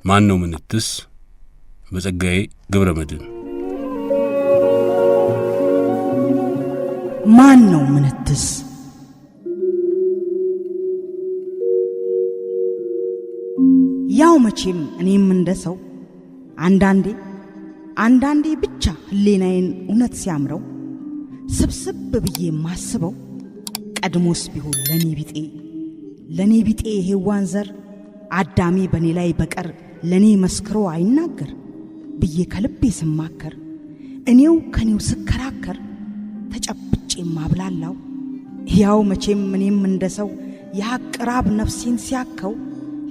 ማን ነው ምንትስ በጸጋዬ ገብረመድህን ማን ነው ምንትስ ያው መቼም እኔም እንደሰው አንዳንዴ ብቻ ህሊናዬን እውነት ሲያምረው ስብስብ ብዬ ማስበው ቀድሞስ ቢሆን ለኔ ቢጤ ሔዋን ዘር አዳሜ በኔ ላይ በቀር ለኔ መስክሮ አይናገር ብዬ ከልቤ ስማከር እኔው ከኔው ስከራከር ተጨብጬ ማብላላው ያው መቼም እኔም እንደሰው የሐቅ ራብ ነፍሴን ሲያከው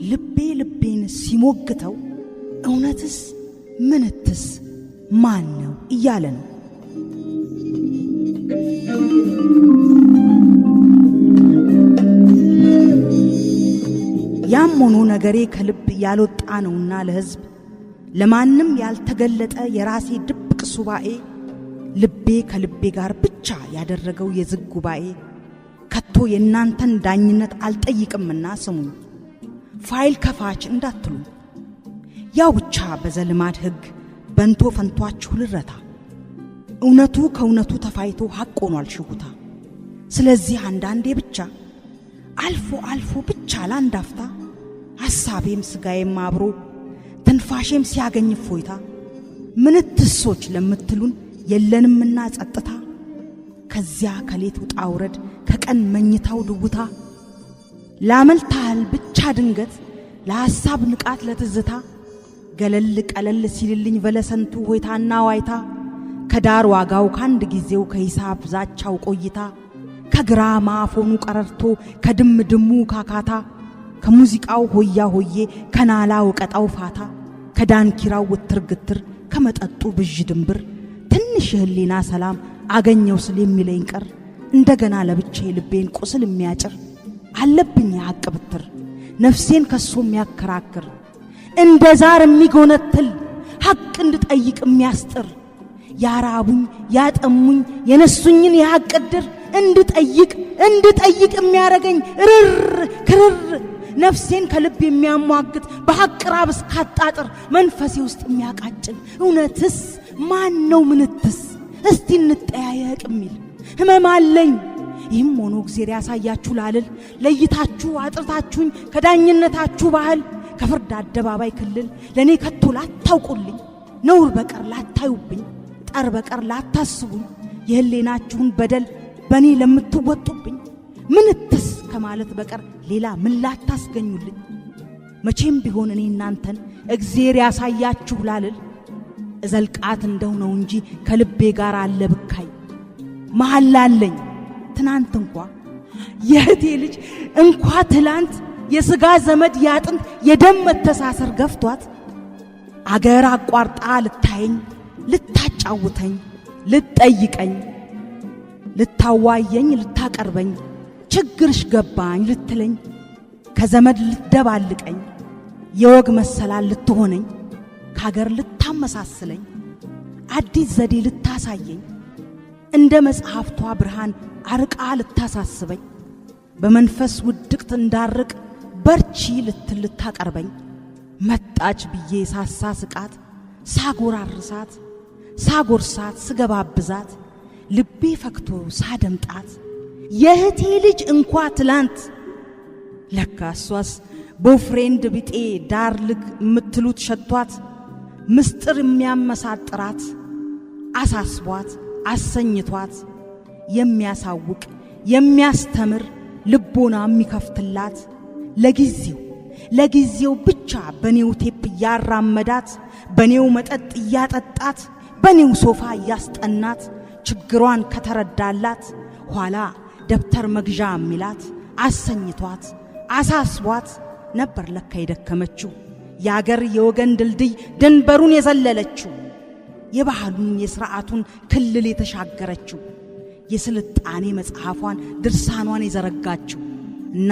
ልቤን ሲሞግተው እውነትስ ምንትስ ማን ነው እያለ ነው። ያም ሆኖ ነገሬ ከልብ ያልወጣ ነውና ለሕዝብ ለማንም ያልተገለጠ የራሴ ድብቅ ሱባኤ ልቤ ከልቤ ጋር ብቻ ያደረገው የዝግ ጉባኤ ከቶ የእናንተን ዳኝነት አልጠይቅምና ስሙኝ ፋይል ከፋች እንዳትሉ ያው ብቻ በዘልማድ ሕግ በንቶ ፈንቷችሁ ልረታ እውነቱ ከእውነቱ ተፋይቶ ሐቅ ሆኗል ሽጉታ ስለዚህ አንዳንዴ ብቻ አልፎ ብቻ ላንዳፍታ ሐሳቤም ስጋዬም አብሮ ትንፋሼም ሲያገኝ ፎይታ ምንትሶች ለምትሉን የለንምና ጸጥታ ከዚያ ከሌት ውጣ ውረድ ከቀን መኝታው ድውታ ላመልታል ብቻ ድንገት ለሐሳብ ንቃት ለትዝታ ገለል ቀለል ሲልልኝ በለሰንቱ ሆይታና ዋይታ ከዳር ዋጋው ካንድ ጊዜው ከሂሳብ ዛቻው ቆይታ ከግራ ማፎኑ ቀረርቶ ከድምድሙ ካካታ ከሙዚቃው ሆያ ሆዬ ከናላው ቀጣው ፋታ ከዳንኪራው ውትርግትር ከመጠጡ ብዥ ድንብር ትንሽ ህሊና ሰላም አገኘው ስል የሚለኝ ቀር እንደገና ለብቻዬ ልቤን ቁስል የሚያጭር አለብኝ የሐቅ ብትር ነፍሴን ከሶ የሚያከራክር እንደ ዛር የሚጎነትል ሐቅ እንድጠይቅ የሚያስጥር ያራቡኝ ያጠሙኝ የነሱኝን የሐቅ ድር እንድጠይቅ የሚያረገኝ ክርር ነፍሴን ከልብ የሚያሟግት በሐቅ ራብ እስካጣጥር መንፈሴ ውስጥ የሚያቃጭል እውነትስ ማን ነው ምንትስ እስቲ እንጠያየቅ የሚል ህመም አለኝ ይህም ሆኖ እግዚአብሔር ያሳያችሁ ላልል ለይታችሁ አጥርታችሁኝ ከዳኝነታችሁ ባህል ከፍርድ አደባባይ ክልል ለኔ ከቶ ላታውቁልኝ ነውር በቀር ላታዩብኝ ጠር በቀር ላታስቡኝ የህሊናችሁን በደል በኔ ለምትወጡብኝ ምንትስ ከማለት በቀር ሌላ ምን ላታስገኙልኝ መቼም ቢሆን እኔ እናንተን እግዚአብሔር ያሳያችሁ ላልል እዘልቃት እንደው ነው እንጂ ከልቤ ጋር አለ ብካይ መሐላለኝ ትናንት እንኳ የህቴ ልጅ እንኳ ትላንት የሥጋ ዘመድ ያጥንት የደም መተሳሰር ገፍቷት አገር አቋርጣ ልታየኝ ልታጫውተኝ ልትጠይቀኝ ልታዋየኝ ልታቀርበኝ ችግርሽ ገባኝ ልትለኝ ከዘመድ ልትደባልቀኝ የወግ መሰላል ልትሆነኝ ካገር ልታመሳስለኝ አዲስ ዘዴ ልታሳየኝ እንደ መጽሐፍቷ ብርሃን አርቃ ልታሳስበኝ በመንፈስ ውድቅት እንዳርቅ በርቺ ልታቀርበኝ መጣች ብዬ ሳሳስቃት ሳጎራርሳት ሳጎርሳት ስገባብዛት ልቤ ፈክቶ ሳደምጣት የህቴ ልጅ እንኳ ትላንት ለካሷስ ቦፍሬንድ ቢጤ ዳር ልክ ምትሉት ሸቷት ምስጥር የሚያመሳጥራት አሳስቧት አሰኝቷት የሚያሳውቅ የሚያስተምር ልቦና የሚከፍትላት ለጊዜው ብቻ በኔው ቴፕ ያራመዳት በኔው መጠጥ ያጠጣት በኔው ሶፋ ያስጠናት ችግሯን ከተረዳላት ኋላ ደብተር መግዣ የሚላት አሰኝቷት አሳስቧት ነበር ለካ የደከመችው ያገር የወገን ድልድይ ድንበሩን የዘለለችው የባህሉን የሥርዓቱን ክልል የተሻገረችው የስልጣኔ መጽሐፏን ድርሳኗን የዘረጋችው እና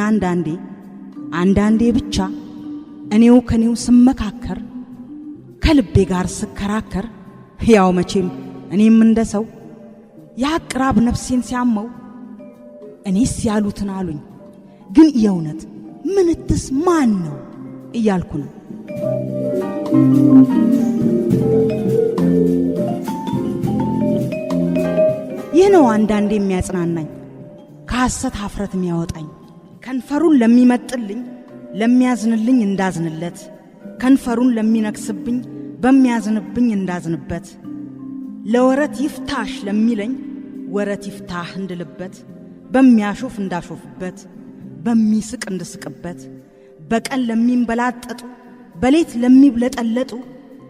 አንዳንዴ ብቻ እኔው ከኔው ስመካከር ከልቤ ጋር ስከራከር ያው መቼም እኔም እንደሰው ያቅራብ ነፍሴን ሲያመው እኔስ ያሉትን አሉኝ ግን የእውነት ምንትስ ማን ነው እያልኩ ነው። ይህ ነው አንዳንዴ የሚያጽናናኝ ከሐሰት ኀፍረት የሚያወጣኝ ከንፈሩን ለሚመጥልኝ ለሚያዝንልኝ እንዳዝንለት ከንፈሩን ለሚነክስብኝ በሚያዝንብኝ እንዳዝንበት ለወረት ይፍታሽ ለሚለኝ ወረት ይፍታህ እንድልበት በሚያሾፍ እንዳሾፍበት በሚስቅ እንድስቅበት በቀን ለሚንበላጠጡ በሌት ለሚብለጠለጡ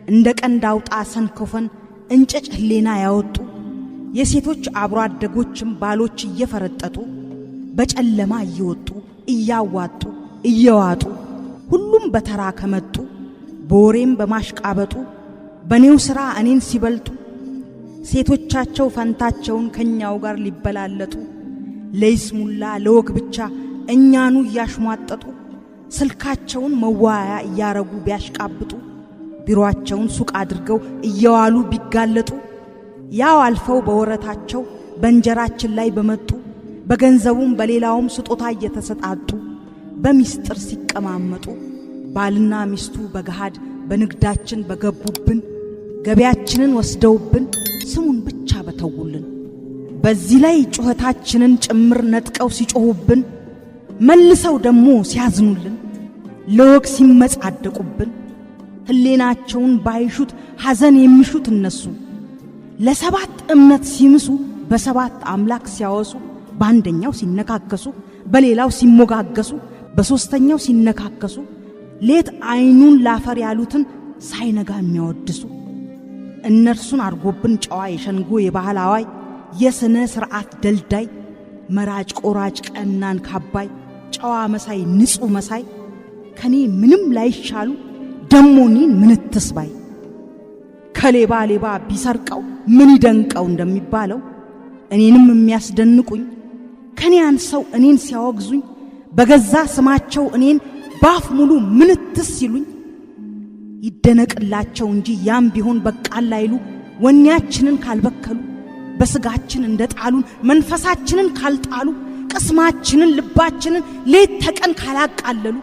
እንደ ቀንድ አውጣ ሰንኮፈን እንጨጭ ህሌና ያወጡ የሴቶች አብሮ አደጎችም ባሎች እየፈረጠጡ በጨለማ እየወጡ እያዋጡ እየዋጡ ሁሉም በተራ ከመጡ በወሬም በማሽቃበጡ በኔው ሥራ እኔን ሲበልጡ ሴቶቻቸው ፈንታቸውን ከኛው ጋር ሊበላለጡ ለይስሙላ ለወግ ብቻ እኛኑ እያሽሟጠጡ ስልካቸውን መዋያ እያረጉ ቢያሽቃብጡ ቢሮአቸውን ሱቅ አድርገው እየዋሉ ቢጋለጡ ያው አልፈው በወረታቸው በእንጀራችን ላይ በመጡ በገንዘቡም በሌላውም ስጦታ እየተሰጣጡ በሚስጥር ሲቀማመጡ ባልና ሚስቱ በገሃድ በንግዳችን በገቡብን ገበያችንን ወስደውብን ስሙን ብቻ በተውልን በዚህ ላይ ጩኸታችንን ጭምር ነጥቀው ሲጮሁብን መልሰው ደሞ ሲያዝኑልን ለወግ ሲመጻደቁብን ህሌናቸውን ባይሹት ሐዘን የሚሹት እነሱ ለሰባት እምነት ሲምሱ በሰባት አምላክ ሲያወሱ በአንደኛው ሲነካከሱ በሌላው ሲሞጋገሱ በሶስተኛው ሲነካከሱ ሌት አይኑን ላፈር ያሉትን ሳይነጋ የሚያወድሱ እነርሱን አርጎብን ጨዋ የሸንጎ የባህል አዋይ የስነ ስርዓት ደልዳይ መራጭ ቆራጭ ቀናን ካባይ ጨዋ መሳይ ንጹህ መሳይ ከኔ ምንም ላይሻሉ ደሞኔን ምንትስ ባይ ከሌባ ሌባ ቢሰርቀው ምን ይደንቀው እንደሚባለው እኔንም የሚያስደንቁኝ ከኔ አንሰው እኔን ሲያወግዙኝ በገዛ ስማቸው እኔን ባፍ ሙሉ ምንትስ ሲሉኝ ይደነቅላቸው እንጂ ያም ቢሆን በቃል አይሉ ወኔያችንን ካልበከሉ በስጋችን እንደጣሉን መንፈሳችንን ካልጣሉ ቅስማችንን ልባችንን ሌት ተቀን ካላቃለሉ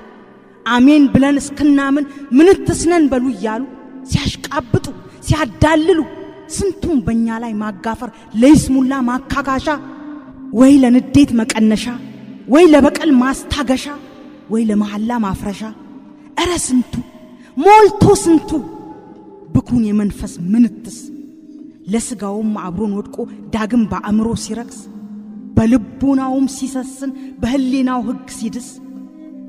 አሜን ብለን እስክናምን ምንትስነን በሉ እያሉ ሲያሽቃብጡ ሲያዳልሉ ስንቱም በእኛ ላይ ማጋፈር ለይስሙላ ማካካሻ ወይ ለንዴት መቀነሻ ወይ ለበቀል ማስታገሻ ወይ ለመሐላ ማፍረሻ እረ ስንቱ ሞልቶ ስንቱ ብኩን የመንፈስ ምንትስ ለስጋውም አብሮን ወድቆ ዳግም በአእምሮ ሲረክስ በልቡናውም ሲሰስን በህሊናው ህግ ሲድስ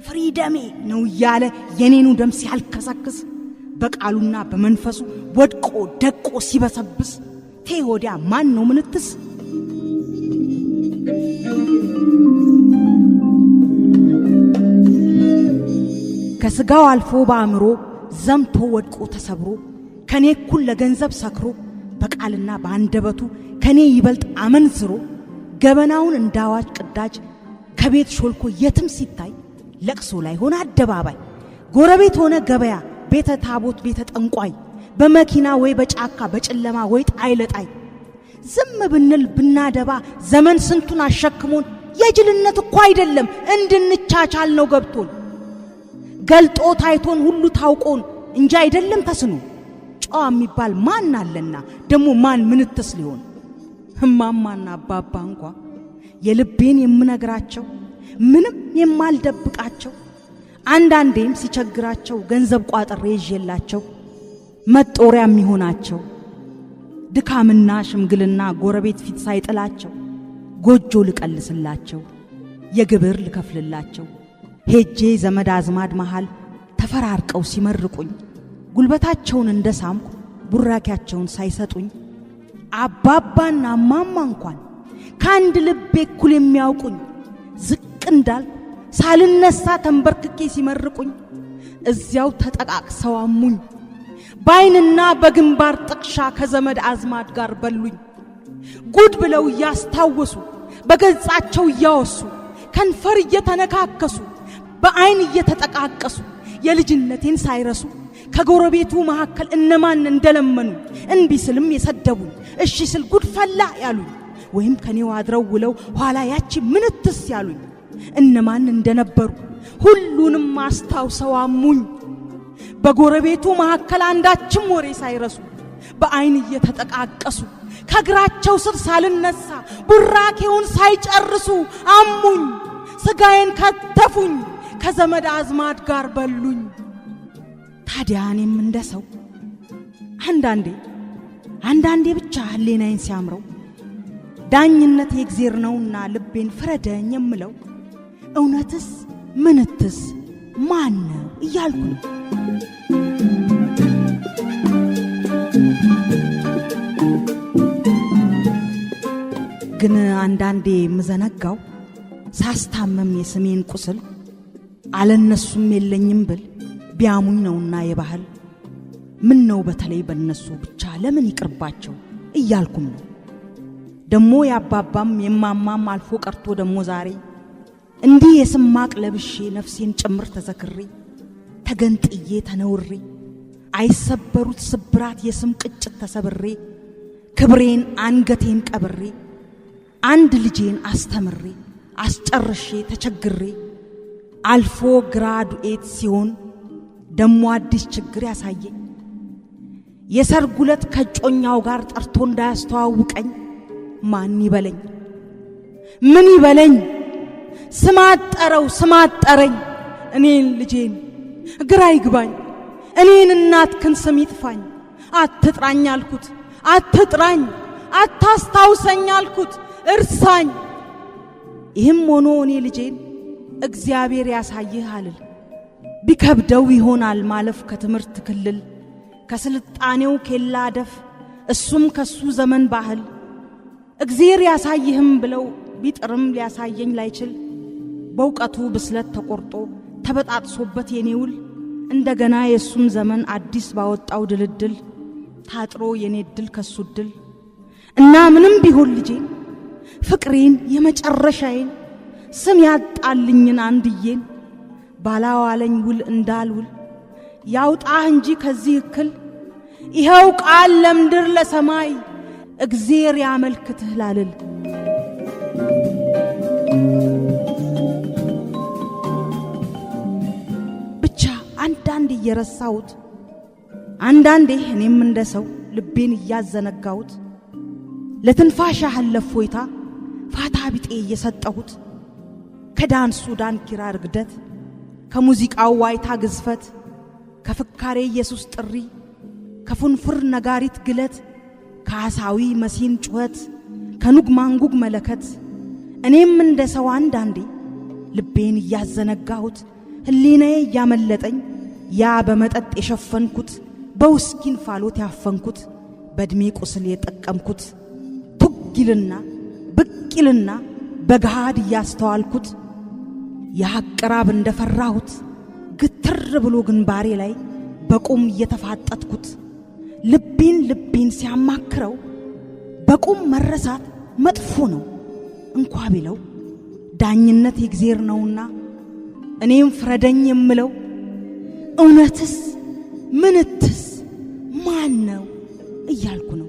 ፍሪደሜ ነው እያለ የኔኑ ደም ሲያልከሰክስ በቃሉና በመንፈሱ ወድቆ ደቆ ሲበሰብስ ቴዎዲያ ማን ነው ምንትስ ከስጋው አልፎ በአእምሮ ዘምቶ ወድቆ ተሰብሮ ከኔ እኩል ለገንዘብ ሰክሮ በቃልና በአንደበቱ ከኔ ይበልጥ አመንዝሮ ገበናውን እንዳዋጅ ቅዳጅ ከቤት ሾልኮ የትም ሲታይ ለቅሶ ላይ ሆነ አደባባይ ጎረቤት ሆነ ገበያ ቤተ ታቦት ቤተ ጠንቋይ በመኪና ወይ በጫካ በጨለማ ወይ ጣይ ለጣይ ዝም ብንል ብናደባ ዘመን ስንቱን አሸክሞን የጅልነት እኮ አይደለም እንድንቻቻል ነው ገብቶን ገልጦ ታይቶን ሁሉ ታውቆን እንጂ አይደለም ተስኖ ጨዋ የሚባል ማን አለና ደሞ ማን ምንትስ ሊሆን እማማና አባባ እንኳ የልቤን የምነግራቸው ምንም የማልደብቃቸው አንዳንዴም ሲቸግራቸው ገንዘብ ቋጥሬ ይዤላቸው መጦሪያ የሚሆናቸው ድካምና ሽምግልና ጎረቤት ፊት ሳይጥላቸው ጎጆ ልቀልስላቸው የግብር ልከፍልላቸው ሄጄ ዘመድ አዝማድ መሃል ተፈራርቀው ሲመርቁኝ ጉልበታቸውን እንደሳምኩ ቡራኪያቸውን ሳይሰጡኝ አባባና ማማ እንኳን ካንድ ልቤ እኩል የሚያውቁኝ ዝቅ እንዳልኩ ሳልነሳ ተንበርክኬ ሲመርቁኝ እዚያው ተጠቃቅሰው አሙኝ ባይንና በግንባር ጥቅሻ ከዘመድ አዝማድ ጋር በሉኝ ጉድ ብለው እያስታወሱ በገጻቸው እያወሱ ከንፈር እየተነካከሱ በአይን እየተጠቃቀሱ የልጅነቴን ሳይረሱ ከጎረቤቱ መካከል እነማን እንደለመኑ እንቢ ስልም የሰደቡኝ እሺ ስል ጉድ ፈላ ያሉኝ ወይም ከኔው አድረው ውለው ኋላ ያቺ ምንትስ ያሉኝ እነማን እንደነበሩ ሁሉንም አስታውሰው አሙኝ በጎረቤቱ መካከል አንዳችም ወሬ ሳይረሱ በአይን እየተጠቃቀሱ ከግራቸው ስር ሳልነሳ ቡራኬውን ሳይጨርሱ አሙኝ፣ ስጋዬን ከተፉኝ፣ ከዘመድ አዝማድ ጋር በሉኝ። ታዲያ እኔም እንደሰው አንዳንዴ ብቻ ህሊናዬን ሲያምረው ዳኝነት የእግዚአብሔር ነውና ልቤን ፍረደኝ የምለው እውነትስ ምንትስ ማን ነው እያልኩ ነው። ግን አንዳንዴ ምዘነጋው ሳስታመም የስሜን ቁስል አለነሱም የለኝም ብል ቢያሙኝ ነውና የባህል ምን ነው በተለይ በነሱ ብቻ ለምን ይቅርባቸው እያልኩም ነው። ደሞ ያባባም የማማም አልፎ ቀርቶ ደሞ ዛሬ እንዲህ የስማቅ ለብሼ ነፍሴን ጭምር ተዘክሬ ተገንጥዬ ተነውሬ አይሰበሩት ስብራት የስም ቅጭት ተሰብሬ ክብሬን አንገቴን ቀብሬ አንድ ልጄን አስተምሬ አስጨርሼ ተቸግሬ አልፎ ግራዱኤት ሲሆን ደሞ አዲስ ችግር ያሳየኝ የሰርጉለት ከጮኛው ጋር ጠርቶ እንዳያስተዋውቀኝ ማን ይበለኝ ምን ይበለኝ? ስማጠረኝ እኔን ልጄን ግራ ይግባኝ እኔን እናትክን ስም ይጥፋኝ። አትጥራኝ አልኩት አትጥራኝ፣ አታስታውሰኝ አልኩት እርሳኝ። ይህም ሆኖ እኔ ልጄን እግዚአብሔር ያሳይህ አልል። ቢከብደው ይሆናል ማለፍ ከትምህርት ክልል ከስልጣኔው ኬላ ደፍ እሱም ከሱ ዘመን ባህል እግዚአብሔር ያሳይህም ብለው ቢጥርም ሊያሳየኝ ላይችል በእውቀቱ ብስለት ተቆርጦ ተበጣጥሶበት የኔውል እንደገና የሱም ዘመን አዲስ ባወጣው ድልድል ታጥሮ የኔ ድል ከሱ ድል እና ምንም ቢሆን ልጄን ፍቅሬን የመጨረሻዬን ስም ያጣልኝን አንድዬን ባላዋለኝ ውል እንዳልውል ያውጣህ እንጂ ከዚህ እክል ይኸው ቃል ለምድር ለሰማይ እግዚአብሔር ያመልክትህ ላልል። ብቻ አንዳንዴ እየረሳሁት አንዳንዴ እኔም እንደሰው ልቤን እያዘነጋሁት ለትንፋሽ ያህል ለፎይታ ፋታ ቢጤ እየሰጠሁት ከዳንሱ ዳንኪራ ርግደት ከሙዚቃው ዋይታ ግዝፈት ከፍካሬ ኢየሱስ ጥሪ ከፉንፍር ነጋሪት ግለት ከአሳዊ መሲን ጩኸት ከኑግ ማንጉግ መለከት እኔም እንደሰው አንዳንዴ ልቤን እያዘነጋሁት ህሊናዬ እያመለጠኝ ያ በመጠጥ የሸፈንኩት በውስኪን ፋሎት ያፈንኩት በእድሜ ቁስል የጠቀምኩት ቱጊልና ብቂልና በገሃድ እያስተዋልኩት የሐቅራብ እንደፈራሁት ግትር ብሎ ግንባሬ ላይ በቁም እየተፋጠጥኩት ልቤን ሲያማክረው በቁም መረሳት መጥፎ ነው እንኳ ቢለው ዳኝነት የእግዚአብሔር ነውና እኔም ፍረደኝ የምለው እውነትስ ምንትስ ማን ነው እያልኩ ነው።